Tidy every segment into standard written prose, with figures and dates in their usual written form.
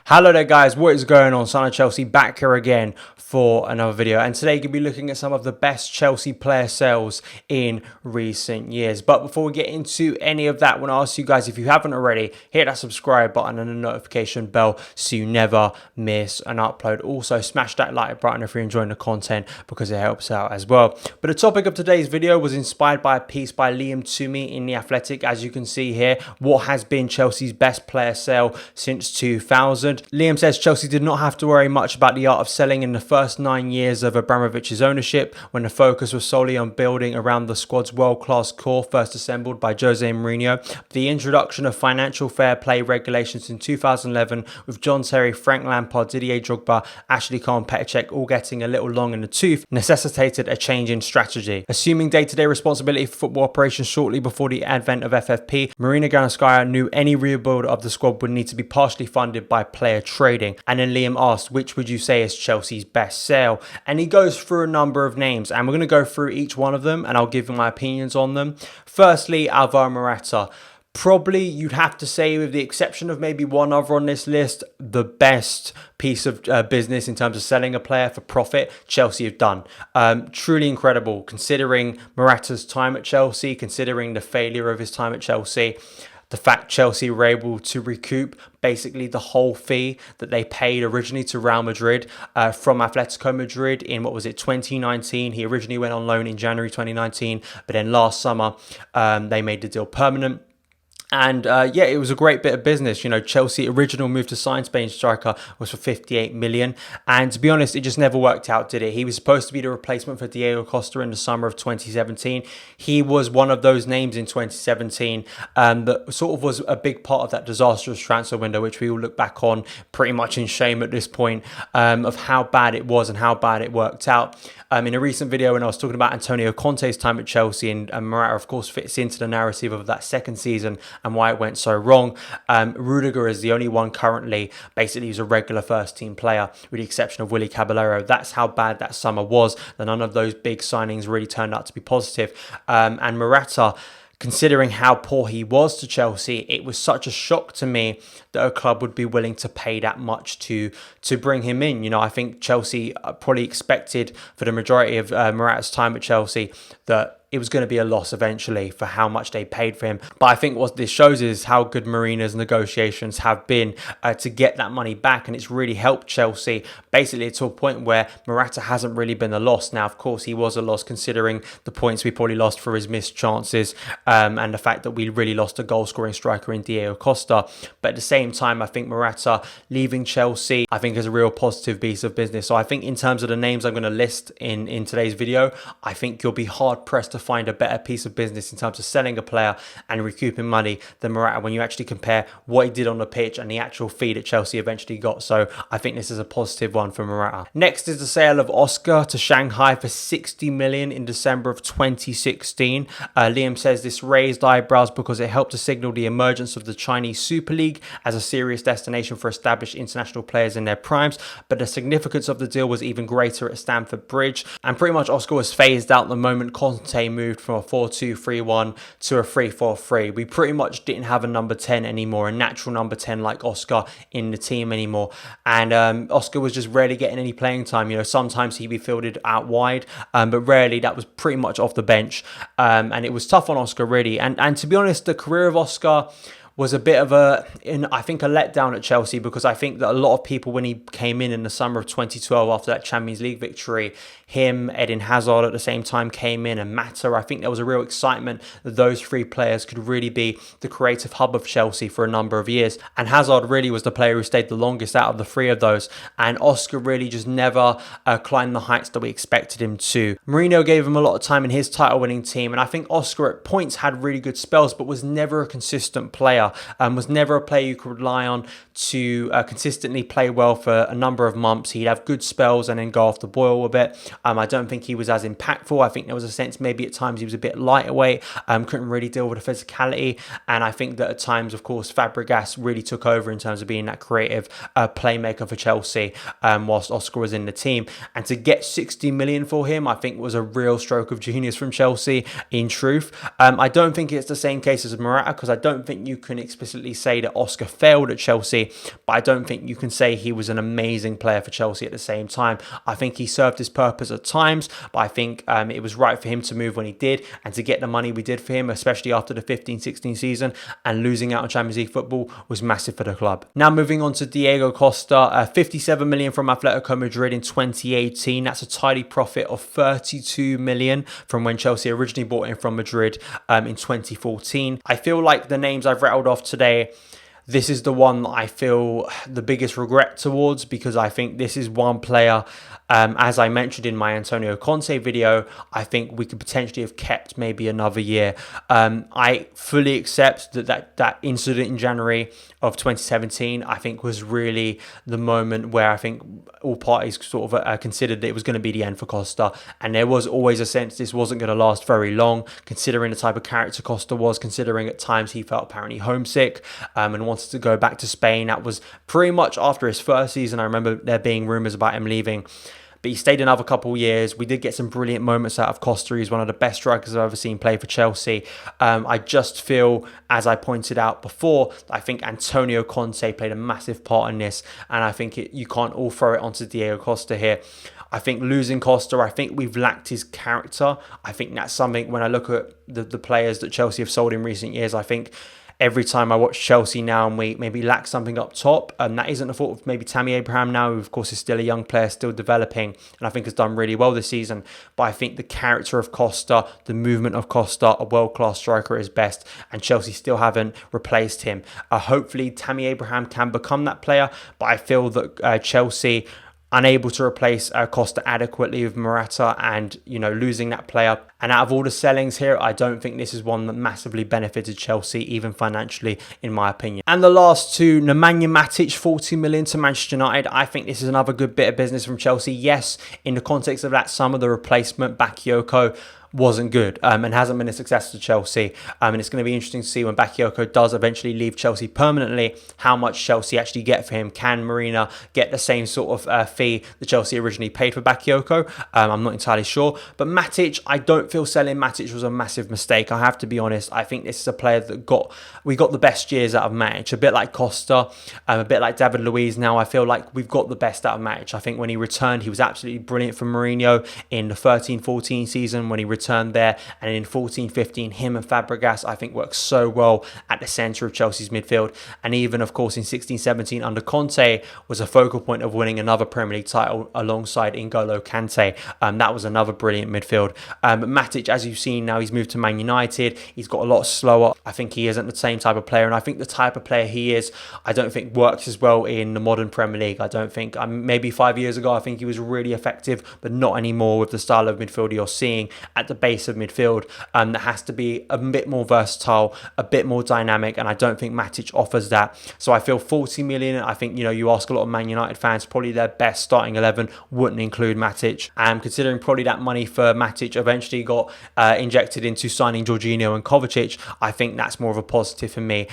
Hello there guys, what is going on? Son of Chelsea back here again for another video, and today we'll be looking at some of the best Chelsea player sales in recent years. But before we get into any of that, I want to ask you guys, if you haven't already, hit that subscribe button and the notification bell so you never miss an upload. Also smash that like button if you're enjoying the content, because it helps out as well. But the topic of today's video was inspired by a piece by Liam Toomey in The Athletic. As you can see here, what has been Chelsea's best player sale since 2000. Liam says Chelsea did not have to worry much about the art of selling in the first 9 years of Abramovich's ownership, when the focus was solely on building around the squad's world-class core first assembled by Jose Mourinho. The introduction of financial fair play regulations in 2011, with John Terry, Frank Lampard, Didier Drogba, Ashley Cole and Petr Cech all getting a little long in the tooth, necessitated a change in strategy. Assuming day-to-day responsibility for football operations shortly before the advent of FFP, Marina Granovskaya knew any rebuild of the squad would need to be partially funded by player trading. And then Liam asked, which would you say is Chelsea's best sale? And he goes through a number of names, and we're going to go through each one of them and I'll give my opinions on them. Firstly, Alvaro Morata. Probably, you'd have to say, with the exception of maybe one other on this list, the best piece of business in terms of selling a player for profit Chelsea have done. Truly incredible, considering Morata's time at Chelsea, considering the failure of his time at Chelsea. The fact Chelsea were able to recoup basically the whole fee that they paid originally to Real Madrid from Atletico Madrid in, 2019. He originally went on loan in January 2019, but then last summer they made the deal permanent. And yeah, it was a great bit of business. You know, Chelsea original move to sign Spain striker was for 58 million. And to be honest, it just never worked out, did it? He was supposed to be the replacement for Diego Costa in the summer of 2017. He was one of those names in 2017 that sort of was a big part of that disastrous transfer window, which we will look back on pretty much in shame at this point, of how bad it was and how bad it worked out. In a recent video when I was talking about Antonio Conte's time at Chelsea, and Morata of course fits into the narrative of that second season and why it went so wrong. Rudiger is the only one currently, basically he's a regular first team player with the exception of Willy Caballero. That's how bad that summer was. None of those big signings really turned out to be positive. And Morata, considering how poor he was to Chelsea, it was such a shock to me that a club would be willing to pay that much to bring him in. You know, I think Chelsea probably expected for the majority of Morata's time at Chelsea that it was going to be a loss eventually for how much they paid for him. But I think what this shows is how good Marina's negotiations have been to get that money back. And it's really helped Chelsea basically to a point where Morata hasn't really been a loss. Now, of course, he was a loss considering the points we probably lost for his missed chances and the fact that we really lost a goal-scoring striker in Diego Costa. But at the same time, I think Morata leaving Chelsea, I think, is a real positive piece of business. So I think in terms of the names I'm going to list in today's video, I think you'll be hard-pressed to find a better piece of business in terms of selling a player and recouping money than Morata when you actually compare what he did on the pitch and the actual fee that Chelsea eventually got. So I think this is a positive one for Morata. Next is the sale of Oscar to Shanghai for 60 million in December of 2016. Liam says this raised eyebrows because it helped to signal the emergence of the Chinese Super League as a serious destination for established international players in their primes, but the significance of the deal was even greater at Stamford Bridge, and pretty much Oscar was phased out the moment Conte moved from a 4-2-3-1 to a 3-4-3. We pretty much didn't have a number 10 anymore, a natural number 10 like Oscar in the team anymore. And Oscar was just rarely getting any playing time. You know, sometimes he'd be fielded out wide, but rarely. That was pretty much off the bench. And it was tough on Oscar, really. And to be honest, the career of Oscar was a bit of I think a letdown at Chelsea, because I think that a lot of people, when he came in the summer of 2012 after that Champions League victory, him, Eden Hazard at the same time came in, and Mata, I think there was a real excitement that those three players could really be the creative hub of Chelsea for a number of years. And Hazard really was the player who stayed the longest out of the three of those. And Oscar really just never climbed the heights that we expected him to. Mourinho gave him a lot of time in his title-winning team, and I think Oscar at points had really good spells, but was never a consistent player. Was never a player you could rely on to consistently play well for a number of months. He'd have good spells and then go off the boil a bit. I don't think he was as impactful. I think there was a sense maybe at times he was a bit lightweight, couldn't really deal with the physicality. And I think that at times, of course, Fabregas really took over in terms of being that creative playmaker for Chelsea whilst Oscar was in the team. And to get 60 million for him, I think was a real stroke of genius from Chelsea, in truth. I don't think it's the same case as Morata, because I don't think you can can explicitly say that Oscar failed at Chelsea, but I don't think you can say he was an amazing player for Chelsea at the same time. I think he served his purpose at times, but I think it was right for him to move when he did and to get the money we did for him, especially after the 15-16 season, and losing out on Champions League football was massive for the club. Now moving on to Diego Costa, 57 million from Atletico Madrid in 2018. That's a tidy profit of 32 million from when Chelsea originally bought him from Madrid in 2014. I feel like the names I've rattled off today, this is the one that I feel the biggest regret towards, because I think this is one player, as I mentioned in my Antonio Conte video, I think we could potentially have kept maybe another year. I fully accept that incident in January of 2017, I think, was really the moment where I think all parties sort of considered that it was going to be the end for Costa. And there was always a sense this wasn't going to last very long, considering the type of character Costa was, considering at times he felt apparently homesick and wanted to go back to Spain. That was pretty much after his first season. I remember there being rumours about him leaving, but he stayed another couple of years. We did get some brilliant moments out of Costa. He's one of the best strikers I've ever seen play for Chelsea. I just feel, as I pointed out before, I think Antonio Conte played a massive part in this, and I think you can't all throw it onto Diego Costa here. I think losing Costa, I think we've lacked his character. I think that's something, when I look at the players that Chelsea have sold in recent years, I think every time I watch Chelsea now and we maybe lack something up top, and that isn't the fault of maybe Tammy Abraham now, who of course is still a young player, still developing, and I think has done really well this season. But I think the character of Costa, the movement of Costa, a world-class striker at his best, and Chelsea still haven't replaced him. Hopefully Tammy Abraham can become that player, but I feel that Chelsea unable to replace Costa adequately with Morata, and losing that player. And out of all the sellings here, I don't think this is one that massively benefited Chelsea, even financially, in my opinion. And the last two, Nemanja Matich, 40 million to Manchester United. I think this is another good bit of business from Chelsea. Yes, in the context of that sum of the replacement, Bakayoko wasn't good and hasn't been a success to Chelsea. And it's going to be interesting to see when Bakayoko does eventually leave Chelsea permanently, how much Chelsea actually get for him. Can Marina get the same sort of fee that Chelsea originally paid for Bakayoko? I'm not entirely sure. But Matich, I don't feel selling Matich was a massive mistake. I have to be honest. I think this is a player that we got the best years out of Matich. A bit like Costa, a bit like David Luiz now. I feel like we've got the best out of Matich. I think when he returned, he was absolutely brilliant for Mourinho in the 13-14 season when he returned there, and in 14-15 him and Fabregas I think worked so well at the centre of Chelsea's midfield, and even of course in 16-17 under Conte was a focal point of winning another Premier League title alongside N'Golo Kante. That was another brilliant midfield. But Matic, as you've seen now, he's moved to Man United. He's got a lot slower. I think he isn't the same type of player, and I think the type of player he is, I don't think works as well in the modern Premier League. I don't think, maybe 5 years ago I think he was really effective, but not anymore with the style of midfield you're seeing at the base of midfield. That has to be a bit more versatile, a bit more dynamic, and I don't think Matic offers that. So I feel 40 million, I think, you ask a lot of Man United fans, probably their best starting 11 wouldn't include Matic. And considering probably that money for Matic eventually got injected into signing Jorginho and Kovacic, I think that's more of a positive for me.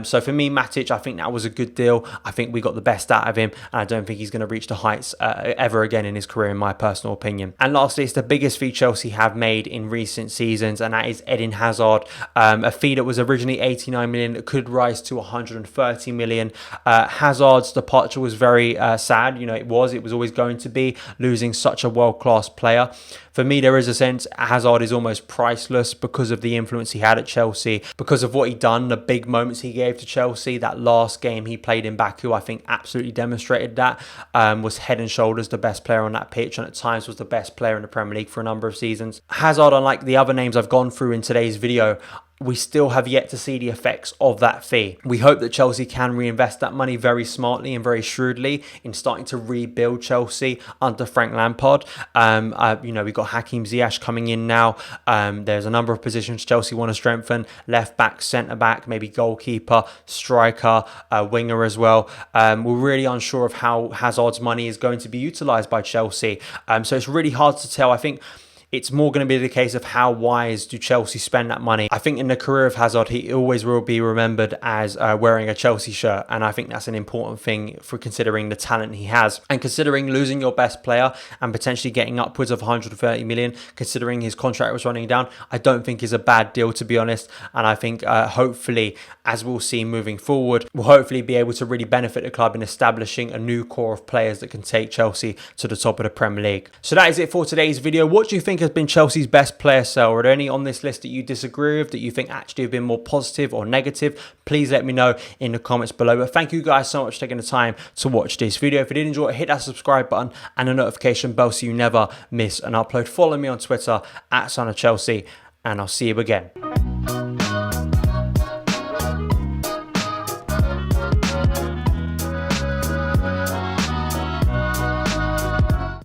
So for me, Matic, I think that was a good deal. I think we got the best out of him, and I don't think he's going to reach the heights ever again in his career, in my personal opinion. And lastly, it's the biggest fee Chelsea have made in recent seasons, and that is Eden Hazard. A fee that was originally 89 million that could rise to 130 million. Hazard's departure was very sad. It was always going to be, losing such a world-class player. For me, there is a sense Hazard is almost priceless because of the influence he had at Chelsea, because of what he done, the big moments he gave to Chelsea. That last game he played in Baku, I think absolutely demonstrated that. Was head and shoulders the best player on that pitch, and at times was the best player in the Premier League for a number of seasons. Hazard, unlike the other names I've gone through in today's video, we still have yet to see the effects of that fee. We hope that Chelsea can reinvest that money very smartly and very shrewdly in starting to rebuild Chelsea under Frank Lampard. We've got Hakim Ziyech coming in now. There's a number of positions Chelsea want to strengthen: left back, centre back, maybe goalkeeper, striker, winger as well. We're really unsure of how Hazard's money is going to be utilised by Chelsea. So it's really hard to tell. I think it's more going to be the case of how wise do Chelsea spend that money. I think in the career of Hazard, he always will be remembered as wearing a Chelsea shirt, and I think that's an important thing for considering the talent he has, and considering losing your best player and potentially getting upwards of 130 million, considering his contract was running down, I don't think is a bad deal, to be honest. And I think hopefully, as we'll see moving forward, we'll hopefully be able to really benefit the club in establishing a new core of players that can take Chelsea to the top of the Premier League. So that is it for today's video. What do you think has been Chelsea's best player sale? Are there any on this list that you disagree with, that you think actually have been more positive or negative? Please let me know in the comments below. But thank you guys so much for taking the time to watch this video. If you did enjoy it, hit that subscribe button and the notification bell so you never miss an upload. Follow me on Twitter @SonOfChelsea, and I'll see you again.